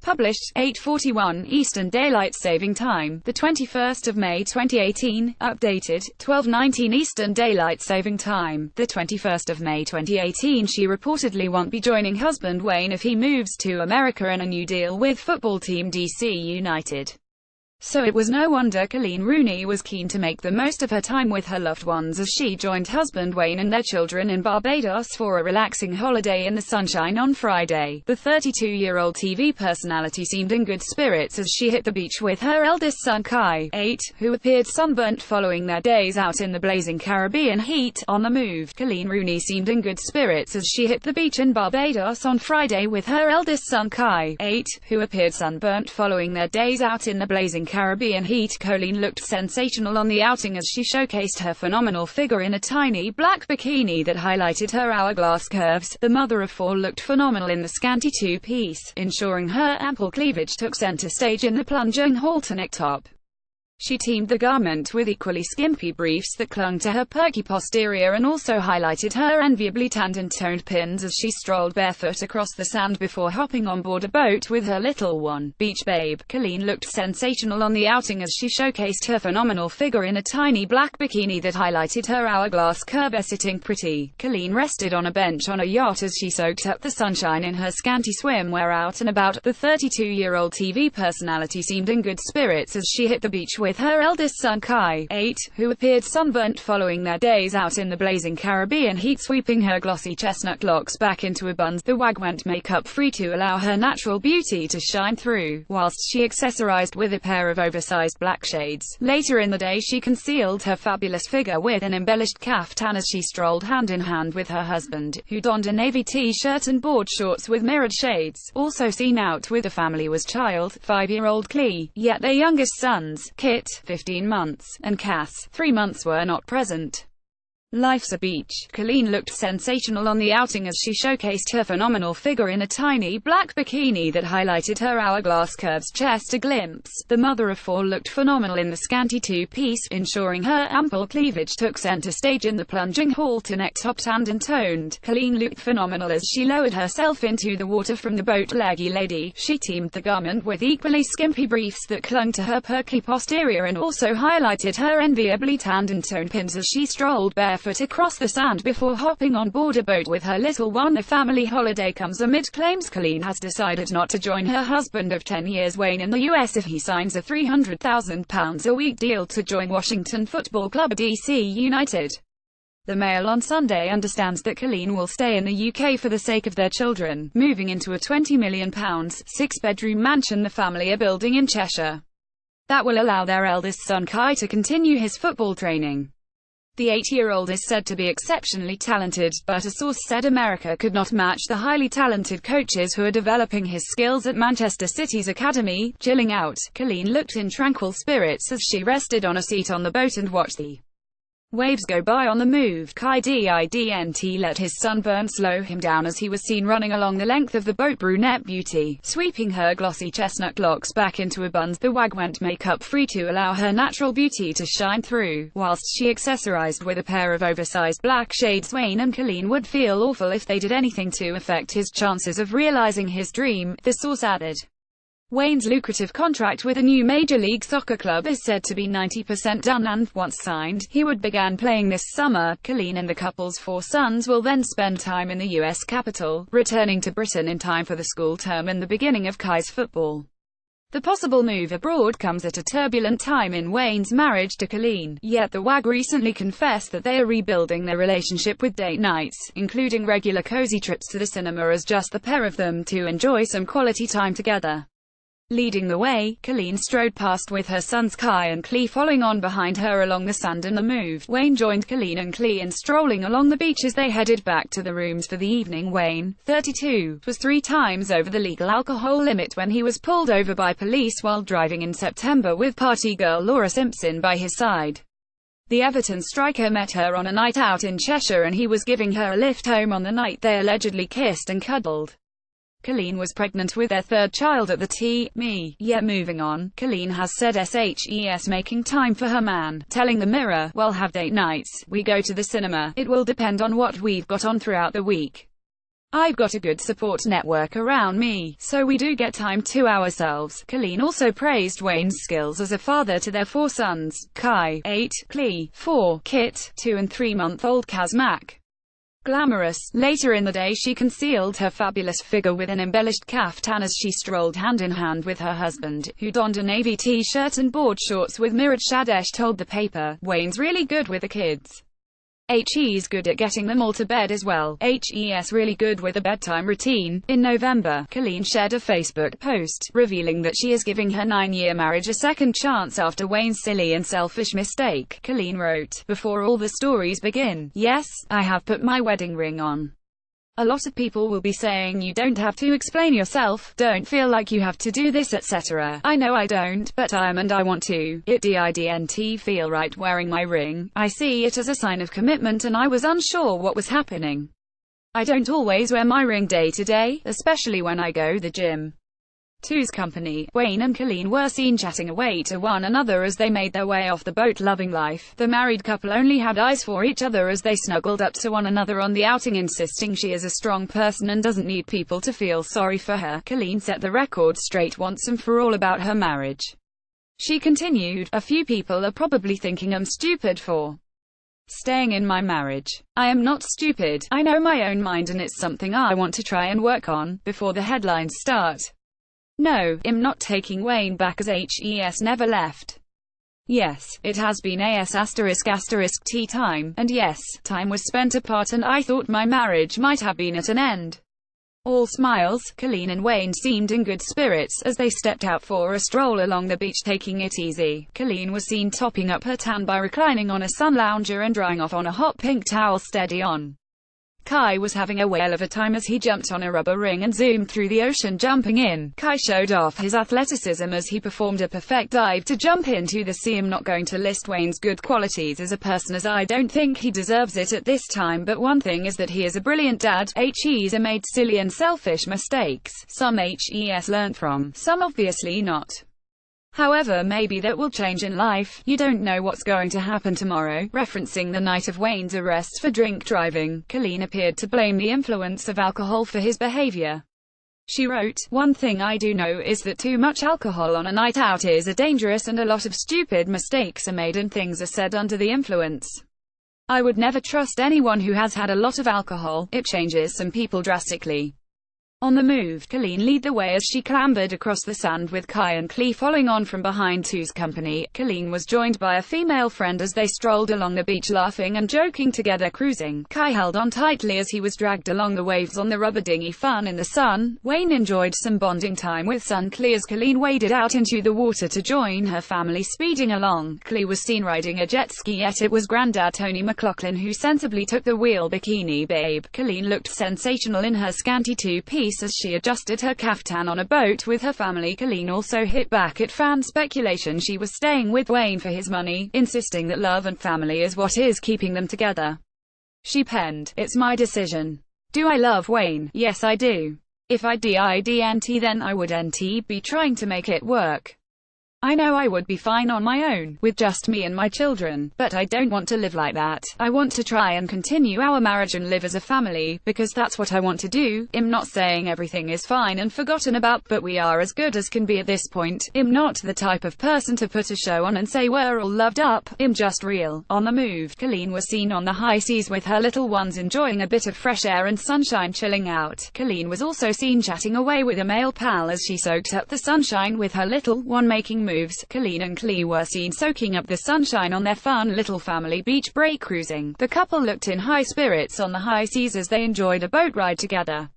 Published, 8:41 Eastern Daylight Saving Time, the 21st of May 2018. Updated, 12:19 Eastern Daylight Saving Time, the 21st of May 2018. She reportedly won't be joining husband Wayne if he moves to America in a new deal with football team DC United. So it was no wonder Coleen Rooney was keen to make the most of her time with her loved ones as she joined husband Wayne and their children in Barbados for a relaxing holiday in the sunshine on Friday. The 32-year-old TV personality seemed in good spirits as she hit the beach with her eldest son Kai, 8, who appeared sunburnt following their days out in the blazing Caribbean heat. On the move, Coleen Rooney seemed in good spirits as she hit the beach in Barbados on Friday with her eldest son Kai, 8, who appeared sunburnt following their days out in the blazing Caribbean heat. Coleen looked sensational on the outing as she showcased her phenomenal figure in a tiny black bikini that highlighted her hourglass curves. The mother of four looked phenomenal in the scanty two-piece, ensuring her ample cleavage took center stage in the plunging halter neck top. She teamed the garment with equally skimpy briefs that clung to her perky posterior and also highlighted her enviably tanned and toned pins as she strolled barefoot across the sand before hopping on board a boat with her little one. Beach babe. Coleen looked sensational on the outing as she showcased her phenomenal figure in a tiny black bikini that highlighted her hourglass curve. Sitting pretty, Coleen rested on a bench on a yacht as she soaked up the sunshine in her scanty swimwear out and about. The 32-year-old TV personality seemed in good spirits as she hit the beach with her eldest son Kai, 8, who appeared sunburnt following their days out in the blazing Caribbean heat, sweeping her glossy chestnut locks back into a bun. The wag went makeup-free to allow her natural beauty to shine through, whilst she accessorized with a pair of oversized black shades. Later in the day she concealed her fabulous figure with an embellished caftan as she strolled hand-in-hand with her husband, who donned a navy t-shirt and board shorts with mirrored shades. Also seen out with the family was child, 5-year-old Klee, yet their youngest sons, Kit, 15 months, and Cass, 3 months, were not present. Life's a beach. Coleen looked sensational on the outing as she showcased her phenomenal figure in a tiny black bikini that highlighted her hourglass curves. Chest a glimpse. The mother of four looked phenomenal in the scanty two-piece, ensuring her ample cleavage took center stage in the plunging halter neck top. Tanned and toned, Coleen looked phenomenal as she lowered herself into the water from the boat. Leggy lady. She teamed the garment with equally skimpy briefs that clung to her perky posterior and also highlighted her enviably tanned and toned pins as she strolled barefoot across the sand before hopping on board a boat with her little one. The family holiday comes amid claims Coleen has decided not to join her husband of 10 years Wayne in the US if he signs a £300,000 a week deal to join Washington football club DC United. The Mail on Sunday understands that Coleen will stay in the UK for the sake of their children, moving into a £20 million, 6-bedroom mansion the family are building in Cheshire. That will allow their eldest son Kai to continue his football training. The 8-year-old is said to be exceptionally talented, but a source said America could not match the highly talented coaches who are developing his skills at Manchester City's academy. Chilling out, Coleen looked in tranquil spirits as she rested on a seat on the boat and watched the waves go by. On the move, Kai didn't let his sunburn slow him down as he was seen running along the length of the boat. Brunette beauty, sweeping her glossy chestnut locks back into a bun. The wag went makeup-free to allow her natural beauty to shine through, whilst she accessorized with a pair of oversized black shades. Wayne and Coleen would feel awful if they did anything to affect his chances of realizing his dream, the source added. Wayne's lucrative contract with a new Major League Soccer club is said to be 90% done and, once signed, he would begin playing this summer. Coleen and the couple's 4 sons will then spend time in the US capital, returning to Britain in time for the school term and the beginning of Kai's football. The possible move abroad comes at a turbulent time in Wayne's marriage to Coleen, yet the wag recently confessed that they are rebuilding their relationship with date nights, including regular cozy trips to the cinema as just the pair of them to enjoy some quality time together. Leading the way, Coleen strode past with her sons Kai and Klee following on behind her along the sand. In the move, Wayne joined Coleen and Klee in strolling along the beach as they headed back to the rooms for the evening. Wayne, 32, was 3 times over the legal alcohol limit when he was pulled over by police while driving in September with party girl Laura Simpson by his side. The Everton striker met her on a night out in Cheshire and he was giving her a lift home on the night they allegedly kissed and cuddled. Coleen was pregnant with their 3rd child at the time. Yet moving on, Coleen has said she's making time for her man, telling the Mirror, "We'll have date nights, we go to the cinema, it will depend on what we've got on throughout the week." I've got a good support network around me, so we do get time to ourselves. Coleen also praised Wayne's skills as a father to their 4 sons, Kai, 8, Klee, 4, Kit, 2 and 3-month-old Kazmak. Glamorous. Later in the day she concealed her fabulous figure with an embellished caftan as she strolled hand-in-hand with her husband, who donned a navy t-shirt and board shorts with mirrored Shadesh told the paper, "Wayne's really good with the kids. He's good at getting them all to bed as well. He's really good with a bedtime routine." In November, Coleen shared a Facebook post, revealing that she is giving her 9-year marriage a second chance after Wayne's silly and selfish mistake. Coleen wrote, "Before all the stories begin, yes, I have put my wedding ring on. A lot of people will be saying you don't have to explain yourself, don't feel like you have to do this, etc. I know I don't, but I am and I want to. It didn't feel right wearing my ring. I see it as a sign of commitment and I was unsure what was happening. I don't always wear my ring day to day, especially when I go the gym." Two's company, Wayne and Coleen were seen chatting away to one another as they made their way off the boat, loving life. The married couple only had eyes for each other as they snuggled up to one another on the outing, insisting she is a strong person and doesn't need people to feel sorry for her. Coleen set the record straight once and for all about her marriage. She continued, "A few people are probably thinking I'm stupid for staying in my marriage. I am not stupid. I know my own mind and it's something I want to try and work on before the headlines start. No, I'm not taking Wayne back as HES never left. Yes, it has been ****T time, and yes, time was spent apart and I thought my marriage might have been at an end." All smiles, Coleen and Wayne seemed in good spirits as they stepped out for a stroll along the beach, taking it easy. Coleen was seen topping up her tan by reclining on a sun lounger and drying off on a hot pink towel steady on. Kai was having a whale of a time as he jumped on a rubber ring and zoomed through the ocean, jumping in. Kai showed off his athleticism as he performed a perfect dive to jump into the sea. I'm not going to list Wayne's good qualities as a person as I don't think he deserves it at this time, but one thing is that he is a brilliant dad. He's made silly and selfish mistakes. Some he's learned from, some obviously not. However, maybe that will change in life. You don't know what's going to happen tomorrow. Referencing the night of Wayne's arrest for drink driving, Coleen appeared to blame the influence of alcohol for his behavior. She wrote, "One thing I do know is that too much alcohol on a night out is dangerous and a lot of stupid mistakes are made and things are said under the influence. I would never trust anyone who has had a lot of alcohol. It changes some people drastically." On the move, Coleen led the way as she clambered across the sand with Kai and Klee following on from behind. Two's company, Coleen was joined by a female friend as they strolled along the beach laughing and joking together, cruising. Kai held on tightly as he was dragged along the waves on the rubber dinghy. Fun in the sun. Wayne enjoyed some bonding time with son Klee as Coleen waded out into the water to join her family speeding along. Klee was seen riding a jet ski, yet it was Grandad Tony McLaughlin who sensibly took the wheel. Bikini Babe. Coleen looked sensational in her scanty two-piece as she adjusted her caftan on a boat with her family. Coleen also hit back at fan speculation she was staying with Wayne for his money, insisting that love and family is what is keeping them together. She penned, "It's my decision. Do I love Wayne? Yes I do. If I didn't, then I wouldn't be trying to make it work. I know I would be fine on my own, with just me and my children, but I don't want to live like that. I want to try and continue our marriage and live as a family, because that's what I want to do. I'm not saying everything is fine and forgotten about, but we are as good as can be at this point. I'm not the type of person to put a show on and say we're all loved up. I'm just real." On the move, Coleen was seen on the high seas with her little ones enjoying a bit of fresh air and sunshine, chilling out. Coleen was also seen chatting away with a male pal as she soaked up the sunshine with her little one, making moves. Coleen and Klee were seen soaking up the sunshine on their fun little family beach break, cruising. The couple looked in high spirits on the high seas as they enjoyed a boat ride together.